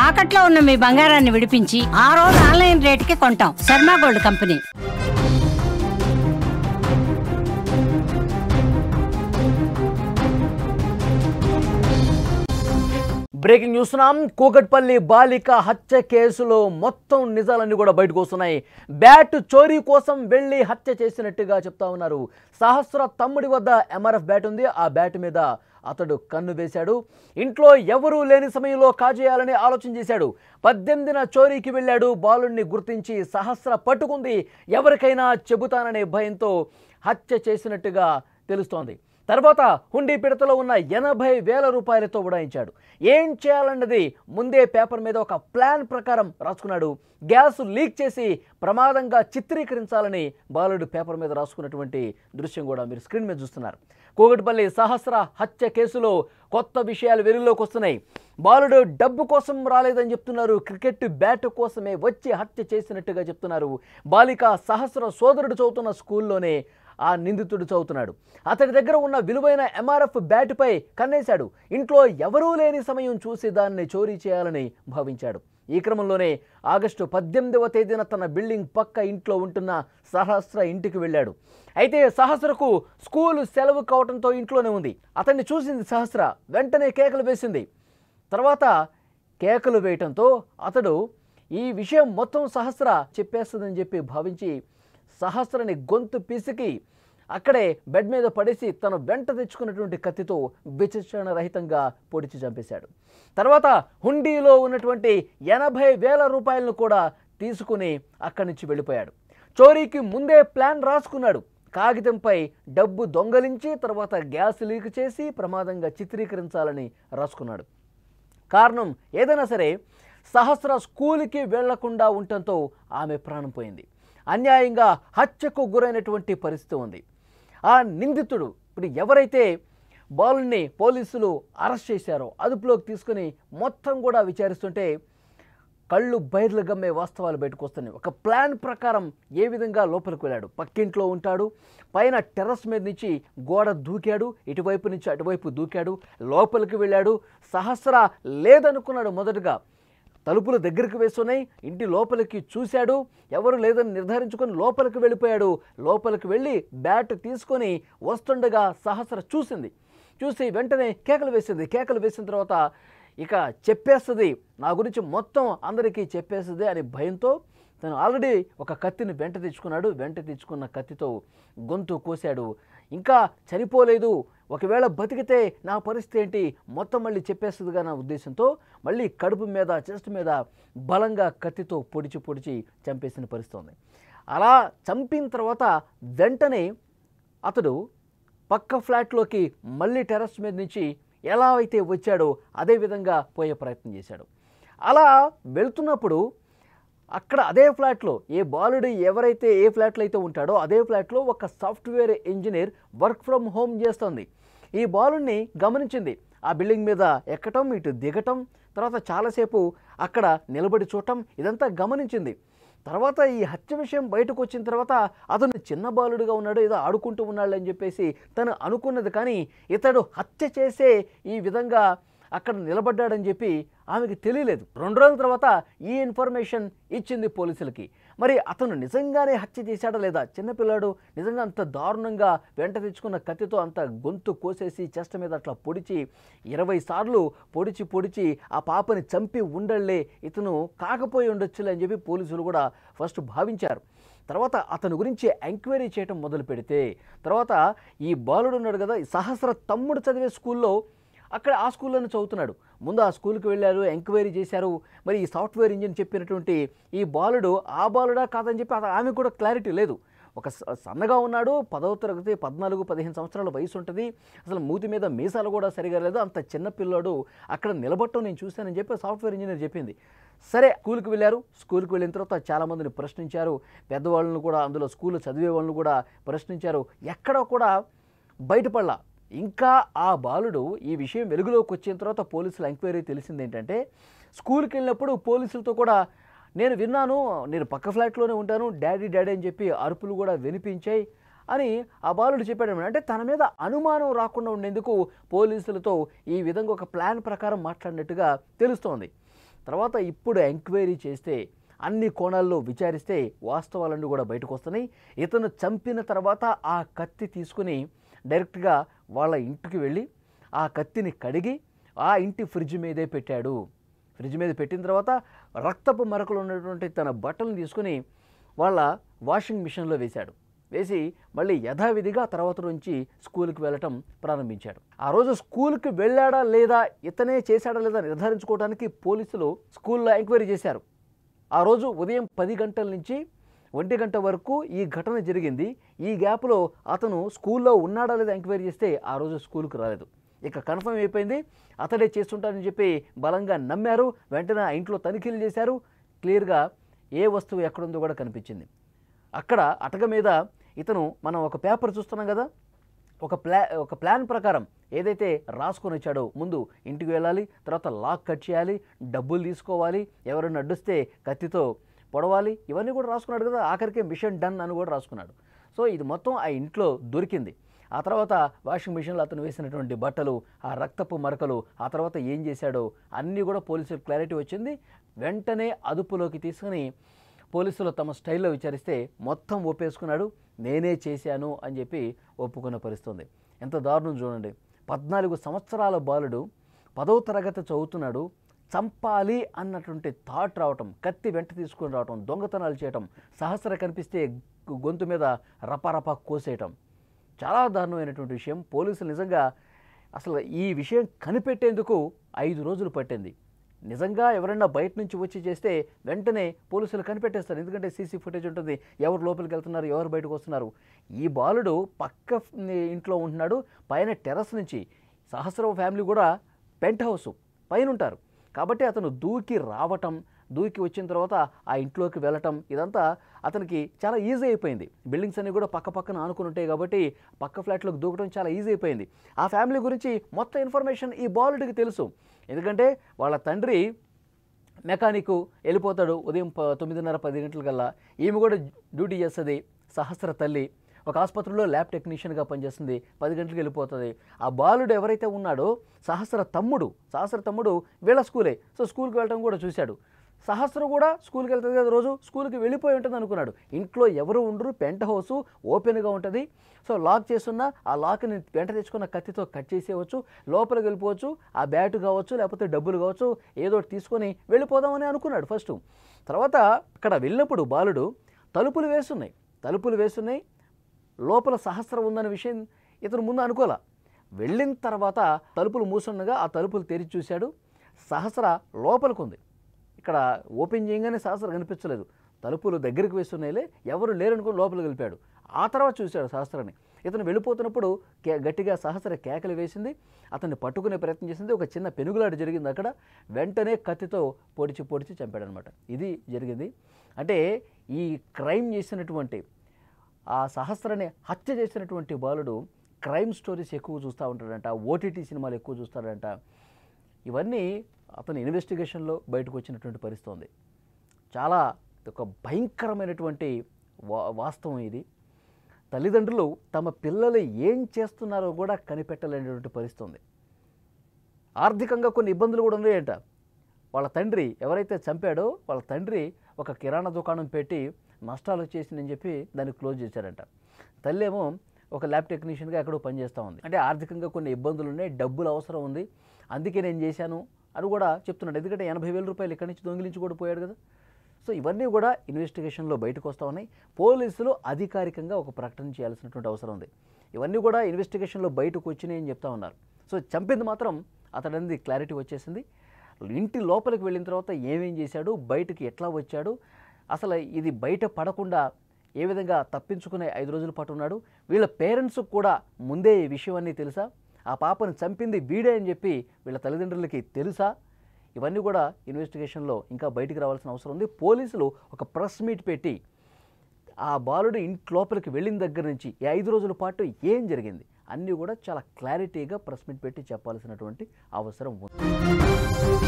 తాకట్లో ఉన్న మీ బంగారాన్ని విడిపించి ఆ రోజు ఆన్లైన్ రేటుకి కొంటాం. Sharma gold company. Breaking news నాం కూకట్పల్లి బాలిక హత్య కేసులో మొత్తం నిజాలన్నీ కూడా బయటకు వస్తున్నాయి. బ్యాట్ చోరీ కోసం వెళ్లి హత్య చేసినట్టుగా చెప్తా ఉన్నారు. సహస్ర తమ్ముడి వద్ద ఎంఆర్ఎఫ్ బ్యాట్ ఉంది. ఆ బ్యాట్ మీద అతడు కన్ను వేశాడు. ఇంట్లో ఎవరూ లేని సమయంలో కాజేయాలని ఆలోచన చేశాడు. 18న చోరీకి వెళ్ళాడు. బాలుడిని గుర్తించి సహస్ర పట్టుకుంది. ఎవరికైనా చెబుతాననే భయంతో హత్య చేసినట్టుగా తెలుస్తోంది. తర్వాత హుండీ పిడతలో ఉన్న 80,000 రూపాయలతో ఉడాయించాడు. ఏం చేయాలన్నది ముందే పేపర్ మీద ఒక ప్లాన్ ప్రకారం రాసుకున్నాడు. గ్యాస్ లీక్ చేసి ప్రమాదంగా చిత్రీకరించాలని బాలుడు పేపర్ మీద రాసుకున్నటువంటి దృశ్యం కూడా మీరు స్క్రీన్ మీద చూస్తున్నారు. కూకట్పల్లి సహస్ర హత్య కేసులో కొత్త విషయాలు వెలుగులోకి వస్తున్నాయి. బాలుడు డబ్బు కోసం రాలేదని చెప్తున్నారు. క్రికెట్ బ్యాట్ కోసమే వచ్చి హత్య చేసినట్టుగా చెప్తున్నారు. బాలిక సహస్ర సోదరుడు చదువుతున్న స్కూల్లోనే ఆ నిందితుడు చదువుతున్నాడు. అతడి దగ్గర ఉన్న విలువైన ఎంఆర్ఎఫ్ బ్యాట్పై కన్నేశాడు. ఇంట్లో ఎవరూ లేని సమయం చూసి దాన్ని చోరీ చేయాలని భావించాడు. ఈ క్రమంలోనే ఆగస్టు 18వ తేదీన తన బిల్డింగ్ పక్క ఇంట్లో ఉంటున్న సహస్ర ఇంటికి వెళ్ళాడు. అయితే సహస్రకు స్కూలు సెలవు కావడంతో ఇంట్లోనే ఉంది. అతన్ని చూసింది సహస్ర. వెంటనే కేకలు వేసింది. తర్వాత కేకలు వేయటంతో అతడు ఈ విషయం మొత్తం సహస్ర చెప్పేస్తుందని చెప్పి భావించి సహస్రని గొంతు పిసికి అక్కడే బెడ్ మీద పడేసి తను వెంట తెచ్చుకున్నటువంటి కత్తితో విచక్షణ రహితంగా పొడిచి చంపేశాడు. తర్వాత హుండీలో ఉన్నటువంటి 80,000 రూపాయలను కూడా తీసుకుని అక్కడి నుంచి వెళ్ళిపోయాడు. చోరీకి ముందే ప్లాన్ రాసుకున్నాడు. కాగితంపై డబ్బు దొంగలించి తర్వాత గ్యాస్ లీక్ చేసి ప్రమాదంగా చిత్రీకరించాలని రాసుకున్నాడు. కారణం ఏదైనా సరే సహస్ర స్కూల్కి వెళ్లకుండా ఉండటంతో ఆమె ప్రాణం పోయింది. అన్యాయంగా హత్యకు గురైనటువంటి పరిస్థితి ఉంది. ఆ నిందితుడు ఇప్పుడు ఎవరైతే బాలుని పోలీసులు అరెస్ట్ చేశారో అదుపులోకి తీసుకుని మొత్తం కూడా విచారిస్తుంటే కళ్ళు బైర్లు గమ్మే వాస్తవాలు బయటకు వస్తున్నాయి. ఒక ప్లాన్ ప్రకారం ఏ విధంగా లోపలికి వెళ్ళాడు. పక్కింట్లో ఉంటాడు. పైన టెర్రస్ మీద నుంచి గోడ దూకాడు. ఇటువైపు నుంచి అటువైపు దూకాడు. లోపలికి వెళ్ళాడు. సహస్ర లేదనుకున్నాడు. మొదటగా తలుపులు దగ్గరికి వేస్తున్నాయి. ఇంటి లోపలికి చూశాడు. ఎవరు లేదని నిర్ధారించుకొని లోపలికి వెళ్ళిపోయాడు. లోపలికి వెళ్ళి బ్యాట్ తీసుకొని వస్తుండగా సహస్ర చూసి వెంటనే కేకలు వేసింది. కేకలు వేసిన తర్వాత ఇక చెప్పేస్తుంది, నా గురించి మొత్తం అందరికీ చెప్పేస్తుంది అని భయంతో తను ఆల్రెడీ ఒక కత్తిని వెంట తెచ్చుకున్నాడు. వెంట తెచ్చుకున్న కత్తితో గొంతు కోశాడు. ఇంకా చనిపోలేదు, ఒకవేళ బతికితే నా పరిస్థితి ఏంటి, మొత్తం మళ్ళీ చెప్పేస్తుందిగా నా ఉద్దేశంతో మళ్ళీ కడుపు మీద చెస్ట్ మీద బలంగా కత్తితో పొడిచి చంపేసిన పరిస్థితి ఉంది. అలా చంపిన తర్వాత వెంటనే అతడు పక్క ఫ్లాట్లోకి మళ్ళీ టెర్రస్ మీద నుంచి ఎలా అయితే వచ్చాడో అదే విధంగా పోయే ప్రయత్నం చేశాడు. అలా వెళ్తున్నప్పుడు అక్కడ అదే ఫ్లాట్లో ఏ బాలుడు ఎవరైతే ఏ ఫ్లాట్లో అయితే ఉంటాడో అదే ఫ్లాట్లో ఒక software engineer work from home చేస్తుంది. ఈ బాలుడిని గమనించింది. ఆ బిల్డింగ్ మీద ఎక్కటం, ఇటు దిగటం, తర్వాత చాలాసేపు అక్కడ నిలబడి చూడటం, ఇదంతా గమనించింది. తర్వాత ఈ హత్య విషయం బయటకు వచ్చిన తర్వాత అతను చిన్న బాలుడుగా ఉన్నాడు, ఏదో ఆడుకుంటూ ఉన్నాడు అని చెప్పేసి తను అనుకున్నది. కానీ ఇతడు హత్య చేసే ఈ విధంగా అక్కడ నిలబడ్డాడని చెప్పి ఆమెకి తెలియలేదు. 2 రోజుల తర్వాత ఈ ఇన్ఫర్మేషన్ ఇచ్చింది పోలీసులకి. మరి అతను నిజంగానే హత్య చేశాడా లేదా? చిన్నపిల్లాడు నిజంగా అంత దారుణంగా వెంట తెచ్చుకున్న కత్తితో అంత గొంతు కోసేసి చెస్ట్ మీద అట్లా పొడిచి 20 సార్లు పొడిచి ఆ పాపని చంపి ఉండళ్లే, ఇతను కాకపోయి ఉండొచ్చులే అని చెప్పి పోలీసులు కూడా ఫస్ట్ భావించారు. తర్వాత అతని గురించి ఎంక్వైరీ చేయటం మొదలు పెడితే తర్వాత ఈ బాలుడు ఉన్నాడు కదా, సహస్ర తమ్ముడు చదివే స్కూల్లో అక్కడ ఆ స్కూల్లోనే చదువుతున్నాడు. ముందు ఆ స్కూల్కి వెళ్ళారు, ఎంక్వైరీ చేశారు. మరి ఈ సాఫ్ట్వేర్ ఇంజిన్ చెప్పినటువంటి ఈ బాలుడు ఆ బాలుడా కాదని చెప్పి ఆమె కూడా క్లారిటీ లేదు. ఒక సన్నగా ఉన్నాడు, 10వ తరగతి, 14-15 సంవత్సరాల వయసు ఉంటుంది. అసలు మూతి మీద మీసాలు కూడా సరిగా లేదు. అంత చిన్న పిల్లాడు అక్కడ నిలబట్టం నేను చూశానని చెప్పి సాఫ్ట్వేర్ ఇంజనీర్ చెప్పింది. సరే స్కూల్కి వెళ్ళారు. స్కూల్కి వెళ్ళిన తర్వాత చాలామందిని ప్రశ్నించారు. పెద్దవాళ్ళను కూడా, అందులో స్కూల్ చదివే వాళ్ళను కూడా ప్రశ్నించారు. ఎక్కడ కూడా బయటపడలా. ఇంకా ఆ బాలుడు ఈ విషయం వెలుగులోకి వచ్చిన తర్వాత పోలీసుల ఎంక్వైరీ తెలిసింది ఏంటంటే, స్కూల్కి వెళ్ళినప్పుడు పోలీసులతో కూడా నేను విన్నాను, నేను పక్క ఫ్లాట్లోనే ఉంటాను, డాడీ అని చెప్పి అరుపులు కూడా వినిపించాయి అని ఆ బాలుడు చెప్పాడు. అంటే తన మీద అనుమానం రాకుండా ఉండేందుకు పోలీసులతో ఈ విధంగా ఒక ప్లాన్ ప్రకారం మాట్లాడినట్టుగా తెలుస్తోంది. తర్వాత ఇప్పుడు ఎంక్వైరీ చేస్తే అన్ని కోణాల్లో విచారిస్తే వాస్తవాలన్నీ కూడా బయటకు వస్తున్నాయి. ఇతను చంపిన తర్వాత ఆ కత్తి తీసుకుని డైరెక్ట్గా వాళ్ళ ఇంటికి వెళ్ళి ఆ కత్తిని కడిగి ఆ ఇంటి ఫ్రిడ్జ్ మీదే పెట్టాడు. ఫ్రిడ్జ్ మీద పెట్టిన తర్వాత రక్తపు మరకలు ఉన్నటువంటి తన బట్టలను తీసుకుని వాళ్ళ వాషింగ్ మిషన్లో వేశాడు. వేసి మళ్ళీ యథావిధిగా తర్వాత నుంచి స్కూల్కి వెళ్ళటం ప్రారంభించాడు. ఆ రోజు స్కూల్కి వెళ్ళాడా లేదా, ఇతనే చేశాడా లేదా నిర్ధారించుకోవడానికి పోలీసులు స్కూల్లో ఎంక్వైరీ చేశారు. ఆ రోజు ఉదయం 10 గంటల నుంచి 1 గంట వరకు ఈ ఘటన జరిగింది. ఈ గ్యాప్లో అతను స్కూల్లో ఉన్నాడా లేదా ఎంక్వైరీ చేస్తే ఆ రోజు స్కూల్కి రాలేదు. ఇక కన్ఫర్మ్ అయిపోయింది, అతడే చేస్తుంటాడని చెప్పి బలంగా నమ్మారు. వెంటనే ఆ ఇంట్లో తనిఖీలు చేశారు. క్లియర్గా ఏ వస్తువు ఎక్కడుందో కూడా కనిపించింది. అక్కడ అటక మీద ఇతను, మనం ఒక పేపర్ చూస్తున్నాం కదా, ఒక ప్లాన్ ప్రకారం ఏదైతే రాసుకొని వచ్చాడో, ముందు ఇంటికి వెళ్ళాలి, తర్వాత లాక్ కట్ చేయాలి, డబ్బులు తీసుకోవాలి, ఎవరైనా అడ్డుస్తే కత్తితో పొడవాలి, ఇవన్నీ కూడా రాసుకున్నాడు కదా. ఆఖరికి మిషన్ డన్ అని కూడా రాసుకున్నాడు. సో ఇది మొత్తం ఆ ఇంట్లో దొరికింది. ఆ తర్వాత వాషింగ్ మిషన్లో అతను వేసినటువంటి బట్టలు, ఆ రక్తపు మరకలు, ఆ తర్వాత ఏం చేశాడో అన్నీ కూడా పోలీసులకు క్లారిటీ వచ్చింది. వెంటనే అదుపులోకి తీసుకుని పోలీసులు తమ స్టైల్లో విచారిస్తే మొత్తం ఒప్పేసుకున్నాడు. నేనే చేశాను అని చెప్పి ఒప్పుకున్న పరిస్థితుంది. ఎంత దారుణం చూడండి. 14 సంవత్సరాల బాలుడు 10వ తరగతి చదువుతున్నాడు. చంపాలి అన్నటువంటి థాట్ రావటం, కత్తి వెంట తీసుకుని రావటం, దొంగతనాలు చేయటం, సహస్ర కనిపిస్తే గొంతు మీద రపారపా కోసేయటం, చాలా దారుణమైనటువంటి విషయం. పోలీసులు నిజంగా అసలు ఈ విషయం కనిపెట్టేందుకు 5 రోజులు పట్టింది. నిజంగా ఎవరైనా బయట నుంచి వచ్చి చేస్తే వెంటనే పోలీసులు కనిపెట్టేస్తారు. ఎందుకంటే సీసీ ఫుటేజ్ ఉంటుంది, ఎవరు లోపలికి వెళ్తున్నారు, ఎవరు బయటకు వస్తున్నారు. ఈ బాలుడు పక్క ఇంట్లో ఉంటున్నాడు, పైన టెర్రస్ నుంచి సహస్ర ఫ్యామిలీ కూడా పెంట్ హౌస్ పైన ఉంటారు. కాబట్టి అతను దూకి రావటం, దూకి వచ్చిన తర్వాత ఆ ఇంట్లోకి వెళ్ళటం, ఇదంతా అతనికి చాలా ఈజీ అయిపోయింది. బిల్డింగ్స్ అన్నీ కూడా పక్క పక్కన ఆనుకుని ఉంటాయి కాబట్టి పక్క ఫ్లాట్లోకి దూకడం చాలా ఈజీ అయిపోయింది. ఆ ఫ్యామిలీ గురించి మొత్తం ఇన్ఫర్మేషన్ ఈ బాలుడికి తెలుసు. ఎందుకంటే వాళ్ళ తండ్రి మెకానిక్, వెళ్ళిపోతాడు ఉదయం 9:30-10 గంటలకల్లా. ఈమె కూడా డ్యూటీ చేస్తుంది. సహస్ర తల్లి ఒక ఆసుపత్రిలో ల్యాబ్ టెక్నీషియన్గా పనిచేస్తుంది, 10 గంటలకు వెళ్ళిపోతుంది. ఆ బాలుడు ఎవరైతే ఉన్నాడో సహస్ర తమ్ముడు వీళ్ళ స్కూలే. సో స్కూల్కి వెళ్ళడం కూడా చూశాడు. సహస్ర కూడా స్కూల్కి వెళ్తుంది కదా, రోజు స్కూల్కి వెళ్ళిపోయి ఉంటుంది అనుకున్నాడు. ఇంట్లో ఎవరు ఉండరు, పెంట్ హౌస్ ఓపెన్గా ఉంటుంది. సో లాక్ చేస్తున్న ఆ లాక్ని వెంట తెచ్చుకున్న కత్తితో కట్ చేసేయవచ్చు, లోపలికి వెళ్ళిపోవచ్చు. ఆ బ్యాటు కావచ్చు, లేకపోతే డబ్బులు కావచ్చు, ఏదో తీసుకొని వెళ్ళిపోదామని అనుకున్నాడు ఫస్ట్. తర్వాత అక్కడ వెళ్ళినప్పుడు బాలుడు తలుపులు వేస్తున్నాయి, లోపల సహస్ర ఉందనే విషయం ఇతను ముందు అనుకోలే. వెళ్ళిన తర్వాత తలుపులు మూసుండగా ఆ తలుపులు తెరిచి చూశాడు. సహస్ర లోపలికి ఉంది. ఇక్కడ ఓపెన్ చేయగానే సహస్ర కనిపించలేదు. తలుపులు దగ్గరికి వేస్తున్నాయిలే, ఎవరు లేరనుకుని లోపలికి వెళ్ళిపోయాడు. ఆ తర్వాత చూశాడు సహస్రని. ఇతను వెళ్ళిపోతున్నప్పుడు గట్టిగా సహస్ర కేకలు వేసింది, అతన్ని పట్టుకునే ప్రయత్నం చేసింది. ఒక చిన్న పెనుగులాట జరిగింది అక్కడ. వెంటనే కత్తితో పొడిచి చంపాడనమాట. ఇది జరిగింది. అంటే ఈ క్రైమ్ చేసినటువంటి, ఆ సహస్రని హత్య చేసినటువంటి బాలుడు క్రైమ్ స్టోరీస్ ఎక్కువ చూస్తూ ఉంటాడంట, ఓటీటీ సినిమాలు ఎక్కువ చూస్తాడంట. ఇవన్నీ అతని ఇన్వెస్టిగేషన్లో బయటకు వచ్చినటువంటి పరిస్థితి ఉంది. చాలా ఒక భయంకరమైనటువంటి వాస్తవం ఇది. తల్లిదండ్రులు తమ పిల్లలు ఏం చేస్తున్నారో కూడా కనిపెట్టలేనటువంటి పరిస్థితి ఉంది. ఆర్థికంగా కొన్ని ఇబ్బందులు కూడా ఉన్నాయంట. వాళ్ళ తండ్రి ఎవరైతే చంపాడో వాళ్ళ తండ్రి ఒక కిరాణా దుకాణం పెట్టి నష్టాలు వచ్చేసిందని చెప్పి దాన్ని క్లోజ్ చేశారంట. తల్లి ఏమో ఒక ల్యాబ్ టెక్నీషియన్గా ఎక్కడో పనిచేస్తూ ఉంది. అంటే ఆర్థికంగా కొన్ని ఇబ్బందులు ఉన్నాయి, డబ్బులు అవసరం ఉంది, అందుకే నేను చేశాను అని కూడా చెప్తున్నాడు. ఎందుకంటే 80,000 రూపాయలు ఇక్కడి నుంచి దొంగిలించి కూడా పోయాడు కదా. సో ఇవన్నీ కూడా ఇన్వెస్టిగేషన్లో బయటకు వస్తూ ఉన్నాయి. పోలీసులు అధికారికంగా ఒక ప్రకటన చేయాల్సినటువంటి అవసరం ఉంది. ఇవన్నీ కూడా ఇన్వెస్టిగేషన్లో బయటకు వచ్చినాయి అని చెప్తా ఉన్నారు. సో చంపింది మాత్రం అతడిది క్లారిటీ వచ్చేసింది. ఇంటి లోపలికి వెళ్ళిన తర్వాత ఏమేం చేశాడు, బయటకు ఎట్లా వచ్చాడు, అసలు ఇది బయట పడకుండా ఏ విధంగా తప్పించుకునే 5 రోజుల పాటు ఉన్నాడు. వీళ్ళ పేరెంట్స్కి కూడా ముందే ఈ విషయం అన్నీ తెలుసా, ఆ పాపను చంపింది వీడే అని చెప్పి వీళ్ళ తల్లిదండ్రులకి తెలుసా, ఇవన్నీ కూడా ఇన్వెస్టిగేషన్లో ఇంకా బయటికి రావాల్సిన అవసరం ఉంది. పోలీసులు ఒక ప్రెస్ మీట్ పెట్టి ఆ బాలుడు ఇంటి లోపలికి వెళ్ళిన దగ్గర నుంచి ఈ 5 రోజుల పాటు ఏం జరిగింది అన్నీ కూడా చాలా క్లారిటీగా ప్రెస్ మీట్ పెట్టి చెప్పాల్సినటువంటి అవసరం ఉంది.